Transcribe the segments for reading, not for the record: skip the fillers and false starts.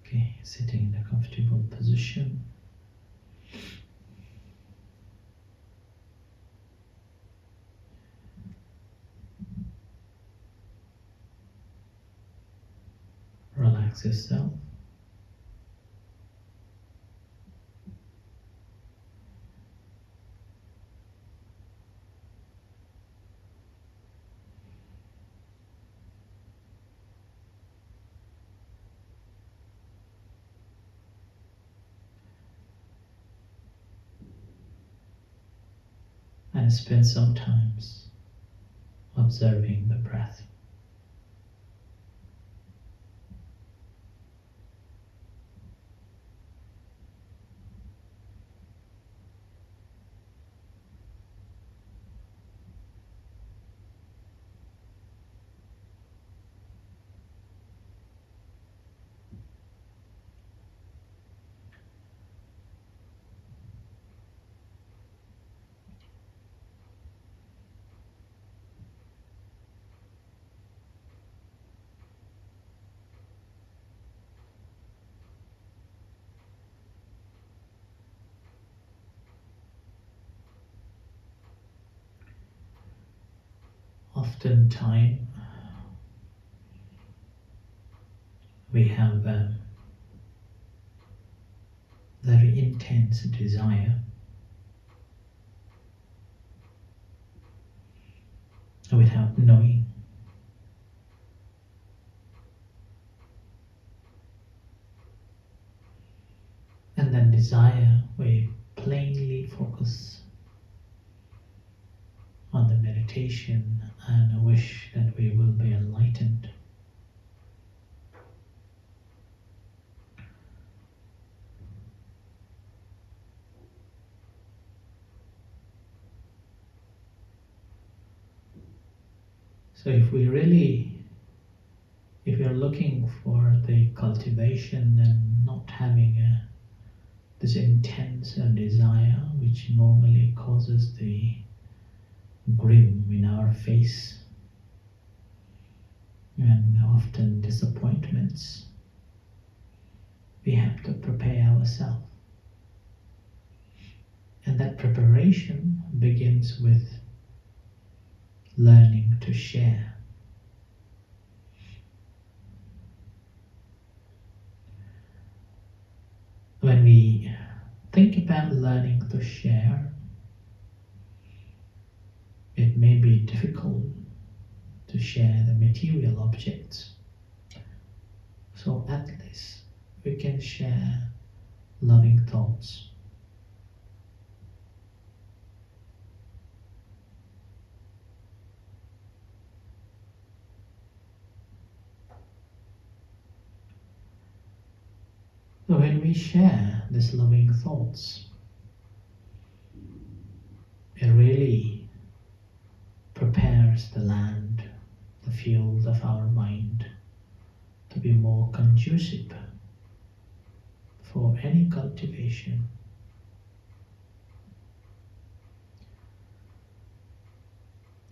Okay, sitting in a comfortable position. Relax yourself. And spend some time observing the breath. Oftentimes, we have a very intense desire without knowing. And then desire, we plainly focus on the meditation and wish that we will be enlightened. So if you're looking for the cultivation and not having this intense desire which normally causes the grin in our face and often disappointments, we have to prepare ourselves. And that preparation begins with learning to share. When we think about learning to share, it may be difficult to share the material objects. So at least we can share loving thoughts. So when we share these loving thoughts, it really prepares the land, the field of our mind to be more conducive for any cultivation.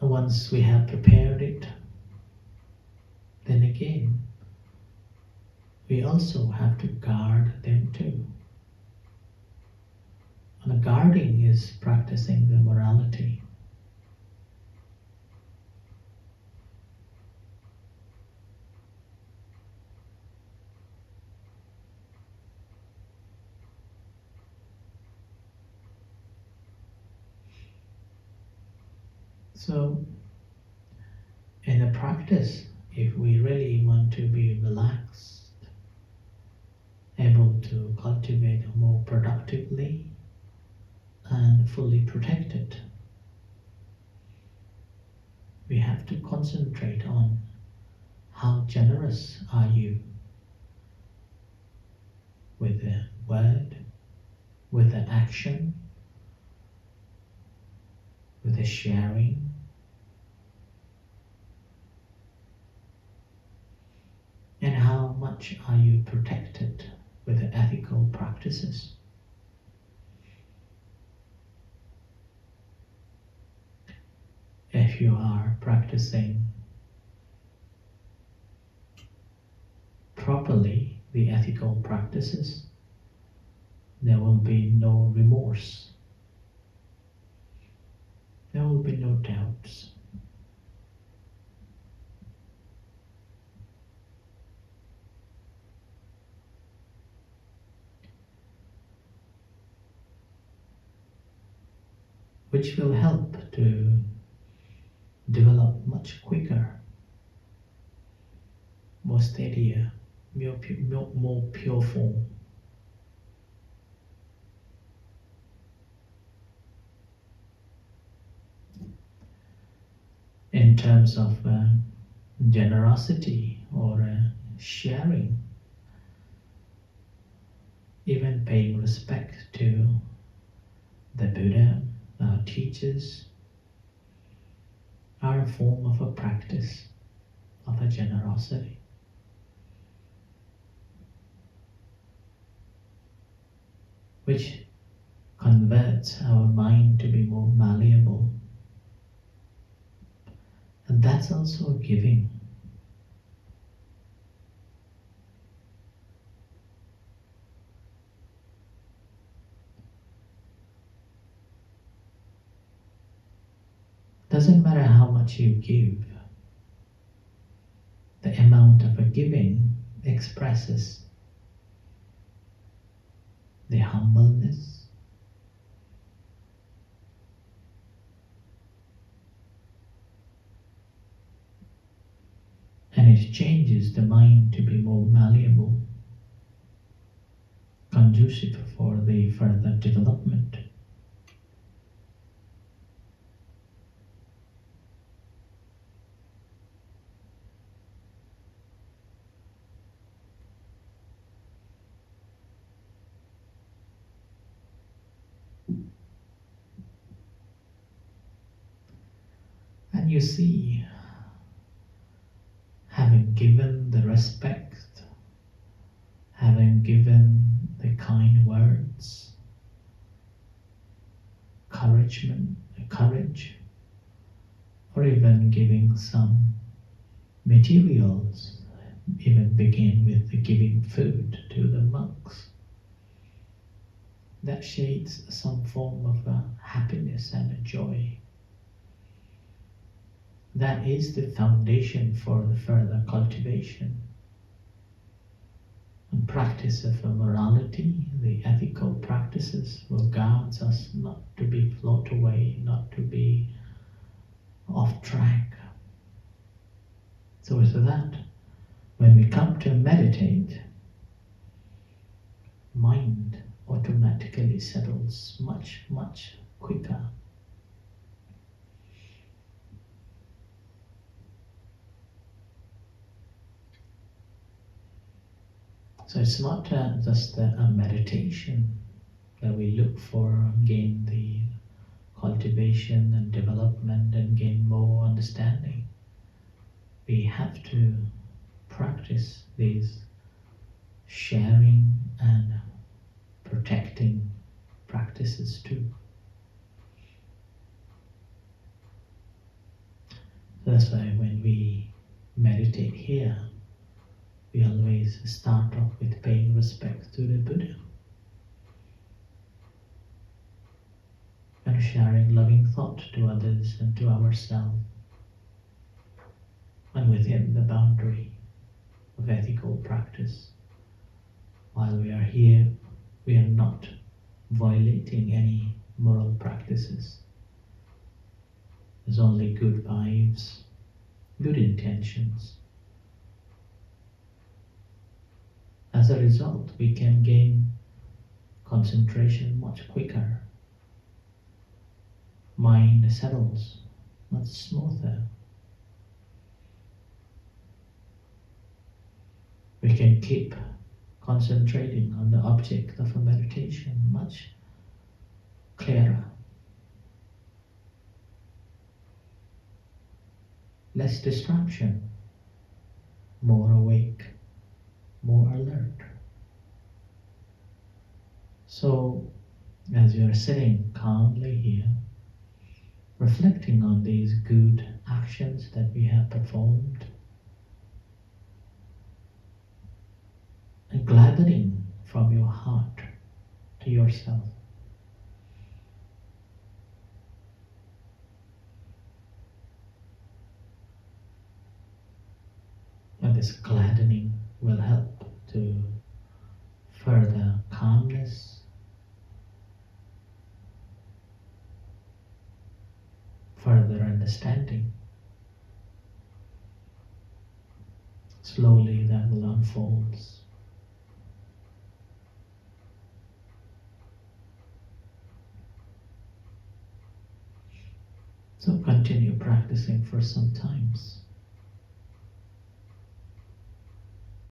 Once we have prepared it, then again, we also have to guard them too. And the guarding is practicing the morality. So, in the practice, if we really want to be relaxed, able to cultivate more productively and fully protected, we have to concentrate on how generous are you with the word, with the action, with the sharing. And how much are you protected with the ethical practices? If you are practicing properly the ethical practices, there will be no remorse. There will be no doubts. Which will help to develop much quicker, more steadier, more pure form. In terms of generosity or sharing, even paying respect to the Buddha, our teachers, are a form of a practice of a generosity. Which converts our mind to be more malleable. And that's also giving. Doesn't matter how much you give, the amount of a giving expresses the humbleness, and it changes the mind to be more malleable, conducive for the further development. And you see, having given the respect, having given the kind words, courage, or even giving some materials, even begin with the giving food to the monks. That shades some form of a happiness and a joy. That is the foundation for the further cultivation and practice of a morality. The ethical practices will guide us not to be float away, not to be off track. So with that, when we come to meditate, mind automatically settles much, much quicker. So it's not just a meditation that we look for, gain the cultivation and development and gain more understanding. We have to practice these sharing and protecting practices too. That's why when we meditate here, we always start off with paying respect to the Buddha and sharing loving thought to others and to ourselves, and within the boundary of ethical practice. While we are here, we are not violating any moral practices. There's only good vibes, good intentions. As a result, we can gain concentration much quicker. Mind settles much smoother. We can keep concentrating on the object of a meditation much clearer. Less distraction, more awake, more alert. So, as you are sitting calmly here, reflecting on these good actions that we have performed, a gladdening from your heart to yourself. And this gladdening will help to further calmness, further understanding. Slowly that will unfold. So continue practicing for some times.